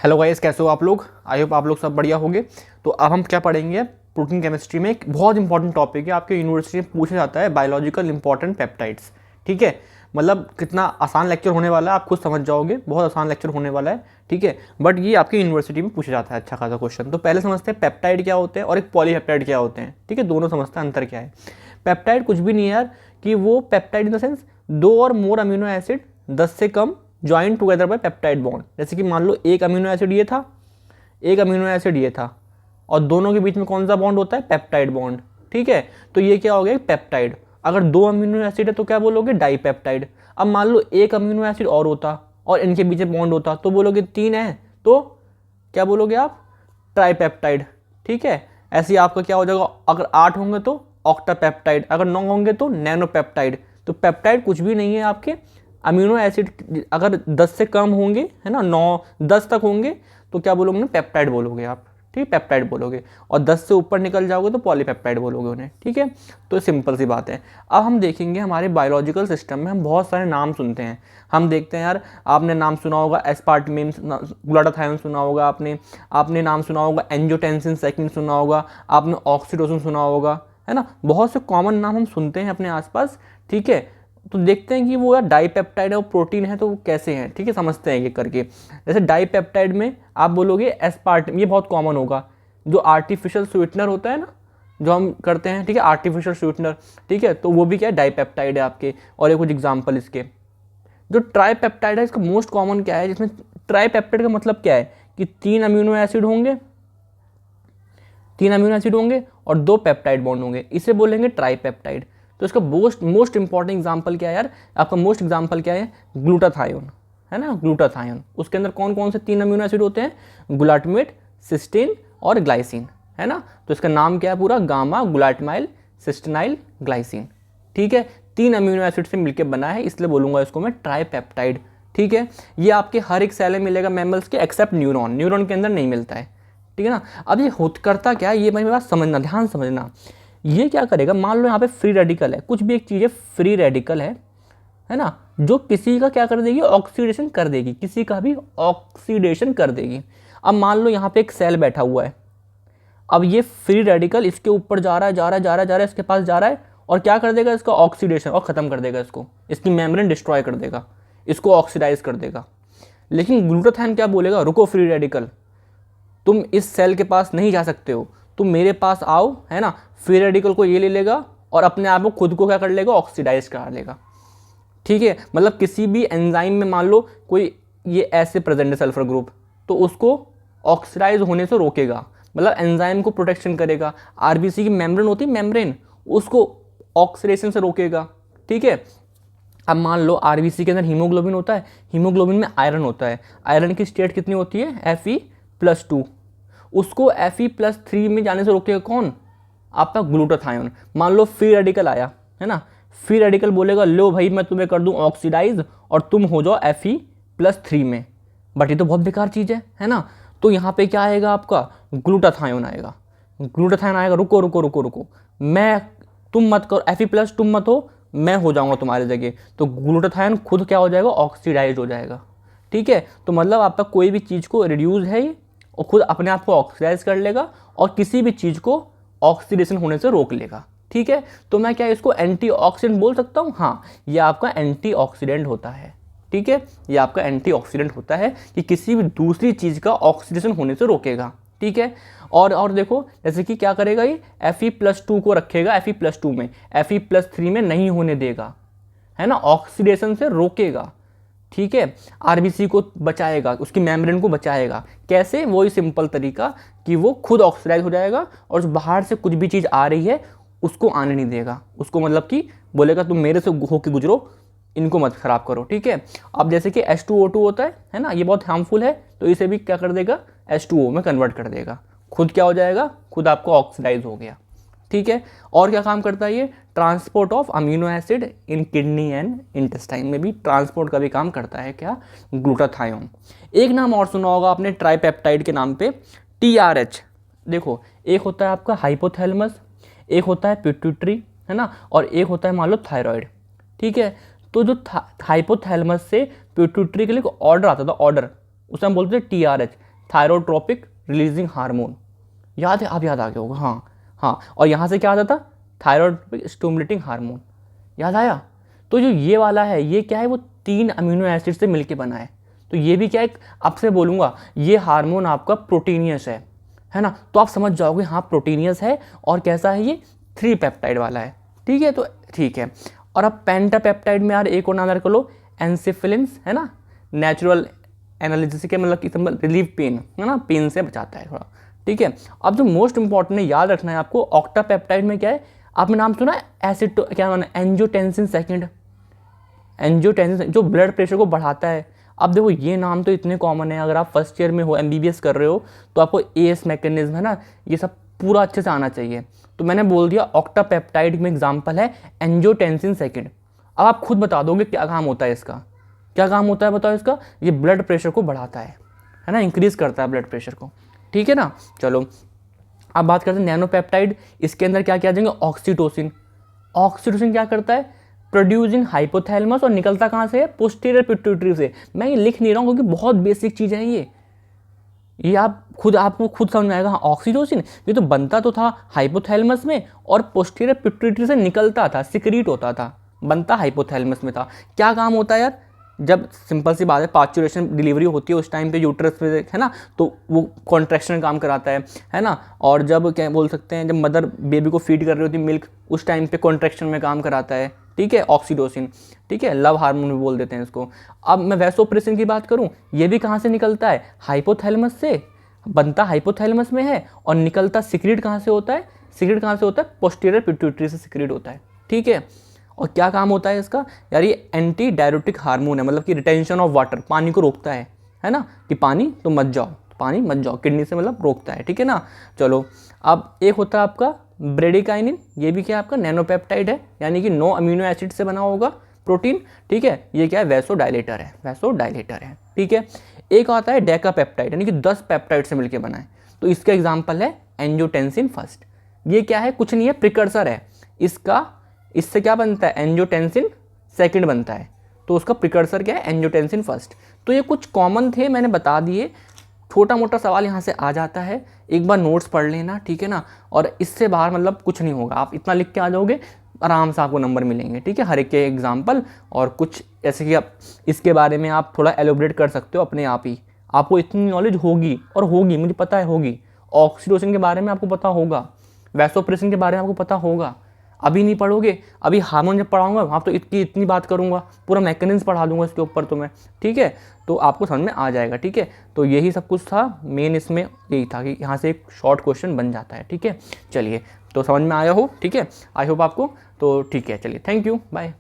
Hello guys, कैसे हो आप लोग। आई होप आप लोग सब बढ़िया होंगे। तो अब हम क्या पढ़ेंगे, प्रोटीन केमिस्ट्री में एक बहुत इंपॉर्टेंट टॉपिक है, आपके यूनिवर्सिटी में पूछा जाता है, बायोलॉजिकल इंपॉर्टेंट पेप्टाइड्स। ठीक है, मतलब कितना आसान लेक्चर होने वाला है आप खुद समझ जाओगे, बहुत आसान लेक्चर होने वाला है। ठीक है, बट ये आपकी यूनिवर्सिटी में पूछा जाता है अच्छा खासा क्वेश्चन। तो पहले समझते हैं पेप्टाइड क्या होते हैं और एक पॉलीपेप्टाइड क्या होते हैं। ठीक है, दोनों समझते हैं अंतर क्या है। पेप्टाइड कुछ भी नहीं है यार, कि वो पेप्टाइड इन द सेंस दो और मोर अमीनो एसिड 10 से come join together by peptide bond. जैसे कि मान लो एक अमीनो एसिड ये था, एक अमीनो एसिड ये था, और दोनों के बीच में कौन सा बॉन्ड होता है, पेप्टाइड बॉन्ड। ठीक है, तो ये क्या हो गया, पेप्टाइड। अगर दो अमीनो एसिड है तो क्या बोलोगे, डाईपेप्टाइड। अब मान लो एक अमीनो एसिड और होता और इनके बीच में बॉन्ड होता तो बोलोगे तीन है, तो क्या बोलोगे आप, ट्राईपेप्टाइड। ठीक है, ऐसे ही आपका क्या हो जाएगा, अगर 8 होंगे तो ऑक्टापेप्टाइड, अगर 9 होंगे तो नैनोपेप्टाइड। तो पेप्टाइड कुछ भी नहीं है, आपके अमीनो एसिड अगर 10 से कम होंगे, है ना, 9-10 तक होंगे तो क्या बोलोगे ना, पेप्टाइड बोलोगे आप। ठीक, पेप्टाइड बोलोगे। और 10 से ऊपर निकल जाओगे तो पॉलीपेप्टाइड बोलोगे उन्हें। ठीक है, तो सिंपल सी बात है। अब हम देखेंगे हमारे बायोलॉजिकल सिस्टम में हम बहुत सारे नाम सुनते हैं। हम देखते हैं यार, आपने नाम सुना होगा एस्पार्टिमिन, ग्लूटाथायोन सुना होगा आपने नाम सुना होगा एंजियोटेंसिन सेकेंड सुना होगा, आपने ऑक्सीटोसिन सुना होगा, है ना। बहुत से कॉमन नाम हम सुनते हैं अपने आसपास। ठीक है, तो देखते हैं कि वो यार डाईपेप्टाइड है, वो प्रोटीन है, तो वो कैसे हैं। ठीक है, समझते हैं ये करके। जैसे डाईपेप्टाइड में आप बोलोगे एस्पार्टिम, ये बहुत कॉमन होगा, जो आर्टिफिशियल स्वीटनर होता है ना, जो हम करते हैं। ठीक है, आर्टिफिशियल स्वीटनर। ठीक है, तो वो भी क्या है, डाईपेप्टाइड है आपके। और ये कुछ एग्जाम्पल इसके। जो ट्राईपेप्टाइड है, इसका मोस्ट कॉमन क्या है, जिसमें ट्राईपेप्टाइड का मतलब क्या है कि 3 अमीनो एसिड होंगे, 3 अमीनो एसिड होंगे और 2 पेप्टाइड बॉन्ड होंगे, इसे बोलेंगे ट्राईपेप्टाइड। तो इसका मोस्ट इंपॉर्टेंट एग्जांपल क्या है यार, आपका मोस्ट एग्जांपल क्या है, ग्लूटाथायोन, है ना, ग्लूटाथायोन। उसके अंदर कौन कौन से 3 अमीनो एसिड होते हैं, ग्लूटामेट, सिस्टीन और ग्लाइसिन, है ना। तो इसका नाम क्या है पूरा, गामा ग्लूटामाइल सिस्टेनाइल ग्लाइसिन। ठीक है, 3 अमीनो एसिड से मिलकर बना है, इसलिए बोलूंगा इसको मैं ट्राईपेप्टाइड। ठीक है, ये आपके हर एक सेल में मिलेगा मैमल्स के, एक्सेप्ट न्यूरॉन, न्यूरॉन के अंदर नहीं मिलता है। ठीक है ना। अब ये करता क्या है, ये मेरी बात समझना, ध्यान समझना। ये क्या करेगा, मान लो यहाँ पे फ्री रेडिकल है, कुछ भी एक चीज़ है फ्री रेडिकल है ना, जो किसी का क्या कर देगी, ऑक्सीडेशन कर देगी, किसी का भी ऑक्सीडेशन कर देगी। अब मान लो यहाँ पे एक सेल बैठा हुआ है, अब ये फ्री रेडिकल इसके ऊपर जा रहा है, जा रहा है, जा रहा है, जा रहा है, इसके पास जा रहा है, और क्या कर देगा, इसका ऑक्सीडेशन और ख़त्म कर देगा इसको, इसकी मेम्ब्रेन डिस्ट्रॉय कर देगा, इसको ऑक्सीडाइज कर देगा। लेकिन ग्लूटाथायोन क्या बोलेगा, रुको फ्री रेडिकल, तुम इस सेल के पास नहीं जा सकते हो, तुम मेरे पास आओ, है ना। फ्री रेडिकल को ये ले लेगा और अपने आप को खुद को क्या कर लेगा, ऑक्सीडाइज करा लेगा। ठीक है, मतलब किसी भी एंजाइम में मान लो कोई ये ऐसे प्रेजेंट है सल्फर ग्रुप, तो उसको ऑक्सीडाइज होने से रोकेगा, मतलब एंजाइम को प्रोटेक्शन करेगा। आरबीसी की मेम्ब्रेन होती है, मेम्ब्रेन, उसको ऑक्सीडेशन से रोकेगा। ठीक है, अब मान लो आरबीसी के अंदर हीमोग्लोबिन होता है, हीमोग्लोबिन में आयरन होता है, आयरन की स्टेट कितनी होती है, Fe+2, उसको Fe+3 में जाने से रोकेगा कौन, आपका ग्लूटाथायोन। मान लो फ्री रेडिकल आया, है ना, फ्री रेडिकल बोलेगा लो भाई मैं तुम्हें कर दूं ऑक्सीडाइज और तुम हो जाओ Fe+3 में, बट ये तो बहुत बेकार चीज़ है ना। तो यहाँ पे क्या आएगा, आपका ग्लूटाथायोन आएगा, ग्लूटाथायोन आएगा, रुको रुको रुको रुको, मैं, तुम मत करो Fe+ तुम मत हो, मैं हो जाऊंगा तुम्हारी जगह। तो ग्लूटाथायोन खुद क्या हो जाएगा, ऑक्सीडाइज हो जाएगा। ठीक है, तो मतलब आपका कोई भी चीज़ को रिड्यूस है और खुद अपने आप को ऑक्सीडाइज कर लेगा और किसी भी चीज़ को ऑक्सीडेशन होने से रोक लेगा। ठीक है, तो मैं क्या इसको एंटीऑक्सीडेंट बोल सकता हूँ, हाँ, ये आपका एंटीऑक्सीडेंट होता है। ठीक है, ये आपका एंटीऑक्सीडेंट होता है कि किसी भी दूसरी चीज़ का ऑक्सीडेशन होने से रोकेगा। ठीक है, और देखो जैसे कि क्या करेगा, ये Fe+2 को रखेगा Fe+2 में, Fe+3 में नहीं होने देगा, है ना, ऑक्सीडेशन से रोकेगा। ठीक है, आरबीसी को बचाएगा, उसकी मेम्ब्रेन को बचाएगा। कैसे, वही सिंपल तरीका कि वो खुद ऑक्सीडाइज हो जाएगा और बाहर से कुछ भी चीज़ आ रही है उसको आने नहीं देगा, उसको मतलब कि बोलेगा तुम मेरे से होके गुजरो, इनको मत खराब करो। ठीक है, अब जैसे कि H2O2 होता है ना, ये बहुत हार्मफुल है, तो इसे भी क्या कर देगा, H2O में कन्वर्ट कर देगा, खुद क्या हो जाएगा, खुद आपको ऑक्सीडाइज हो गया। ठीक है, और क्या काम करता है ये, transport of amino acid in kidney and intestine में भी ट्रांसपोर्ट का भी काम करता है क्या, ग्लूटाथायोन। एक नाम और सुना होगा आपने ट्राईपेप्टाइड के नाम पे, TRH। देखो, एक होता है आपका हाइपोथैलेमस, एक होता है पिट्यूटरी, है ना, और एक होता है मान लो थायराइड। ठीक है, तो जो हाइपोथैलेमस से पिट्यूटरी के लिए ऑर्डर आता था, ऑर्डर, उसे हम बोलते थे TRH, थायरोट्रोपिक रिलीजिंग हार्मोन, याद है, आप याद आ गया होगा, हाँ हाँ। और यहाँ से क्या आता था, थायरोट्रोपिक स्टिमुलेटिंग हार्मोन, याद आया। तो जो ये वाला है ये क्या है, वो 3 अमीनो एसिड से मिलके बना है। तो ये भी क्या है, आपसे बोलूँगा ये हार्मोन आपका प्रोटीनियस है ना, तो आप समझ जाओगे हाँ प्रोटीनियस है और कैसा है ये 3 पेप्टाइड वाला है, ठीक है। तो ठीक है, और अब पेंटापेप्टाइड में यार एक और नाम कर लो, एनसिफिलिन्स, है ना, नेचुरल एनालिसिस के मतलब कि रिलीफ पेन, है ना, पेन से बचाता है थोड़ा, ठीक है। अब जो मोस्ट इंपॉर्टेंट है याद रखना है आपको, ऑक्टापेप्टाइड में क्या है, आपने नाम सुना है एसिड, क्या माना, एंजियोटेंसिन सेकंड, एंजियोटेंसिन जो ब्लड प्रेशर को बढ़ाता है। अब देखो ये नाम तो इतने कॉमन है, अगर आप फर्स्ट ईयर में हो, एमबीबीएस कर रहे हो, तो आपको एएस मैकेनिज्म, है ना, ये सब पूरा अच्छे से आना चाहिए। तो मैंने बोल दिया ऑक्टापेप्टाइड में एग्जांपल है एंजियोटेंसिन सेकंड। अब आप खुद बता दोगे क्या काम होता है इसका, क्या काम होता है बताओ इसका, ये ब्लड प्रेशर को बढ़ाता है ना, इंक्रीज करता है ब्लड प्रेशर को, ठीक है ना। चलो अब बात करते हैं नैनोपेप्टाइड, इसके अंदर क्या क्या आ जाएंगे, ऑक्सीटोसिन। ऑक्सीटोसिन क्या करता है, प्रोड्यूसिंग हाइपोथैलेमस, और निकलता कहाँ से है, पोस्टीरियर पिट्यूटरी से। मैं ये लिख नहीं रहा हूँ क्योंकि बहुत बेसिक चीज़ है ये आपको खुद समझ में आएगा। हाँ ऑक्सीटोसिन ये तो बनता तो था हाइपोथैलेमस में और पोस्टीरियर पिट्यूटरी से निकलता था, सिक्रीट होता था, बनता हाइपोथैलेमस में था। क्या काम होता है यार, जब सिंपल सी बात है पार्चुरेशन डिलीवरी होती है उस टाइम पे यूट्रस पे, है ना, तो वो कॉन्ट्रैक्शन काम कराता है ना। और जब क्या बोल सकते हैं, जब मदर बेबी को फीड कर रही होती है मिल्क, उस टाइम पे कॉन्ट्रैक्शन में काम कराता है, ठीक है, ऑक्सीटोसिन, ठीक है, लव हार्मोन भी बोल देते हैं इसको। अब मैं वैसोप्रेसिन की बात करूँ, ये भी कहाँ से निकलता है, हाइपोथैलेमस से, बनता हाइपोथैलेमस में है और निकलता सिक्रीट कहाँ से होता है, सिक्रीट कहाँ से होता है, पोस्टीरियर पिट्यूटरी से सिक्रीट होता है, ठीक है। और क्या काम होता है इसका यार, ये एंटी डायरेटिक हार्मोन है, मतलब कि रिटेंशन ऑफ वाटर, पानी को रोकता है ना, कि पानी तो मत जाओ, पानी मत जाओ, किडनी से मतलब रोकता है, ठीक है ना। चलो अब एक होता है आपका ब्रेडिकाइनिन, ये भी क्या है आपका नैनोपेप्टाइड है, यानी कि 9 अमीनो एसिड से बना होगा प्रोटीन, ठीक है। ये क्या है, वैसोडाइलेटर है, वैसोडाइलेटर है, ठीक है। एक आता है डेकापेप्टाइड, यानी कि 10 पेप्टाइड से मिलकर बना है, तो इसका एग्जाम्पल है एंजियोटेंसिन फर्स्ट। ये क्या है, कुछ नहीं है, प्रिकर्सर है इसका, इससे क्या बनता है, एंजियोटेंसिन सेकंड बनता है, तो उसका प्रिकर्सर क्या है, एंजियोटेंसिन फर्स्ट। तो ये कुछ कॉमन थे, मैंने बता दिए। छोटा मोटा सवाल यहाँ से आ जाता है, एक बार नोट्स पढ़ लेना, ठीक है ना। और इससे बाहर मतलब कुछ नहीं होगा, आप इतना लिख के आ जाओगे, आराम से आपको नंबर मिलेंगे, ठीक है, हर एक के एग्जाम्पल। और कुछ ऐसे कि आप इसके बारे में आप थोड़ा एलोबरेट कर सकते हो अपने आप ही, आपको इतनी नॉलेज होगी, और होगी, मुझे पता है होगी। ऑक्सीटोसिन के बारे में आपको पता होगा, वैसोप्रेसिन के बारे में आपको पता होगा। अभी नहीं पढ़ोगे, अभी हार्मोन जब पढ़ाऊंगा वहाँ तो इतनी बात करूँगा, पूरा मैकेनिज्म पढ़ा दूंगा इसके ऊपर तो मैं, ठीक है, तो आपको समझ में आ जाएगा, ठीक है। तो यही सब कुछ था मेन, इसमें यही था कि यहाँ से एक शॉर्ट क्वेश्चन बन जाता है, ठीक है। चलिए, तो समझ में आया हो, ठीक है, आई होप आपको, तो ठीक है, चलिए, थैंक यू, बाय।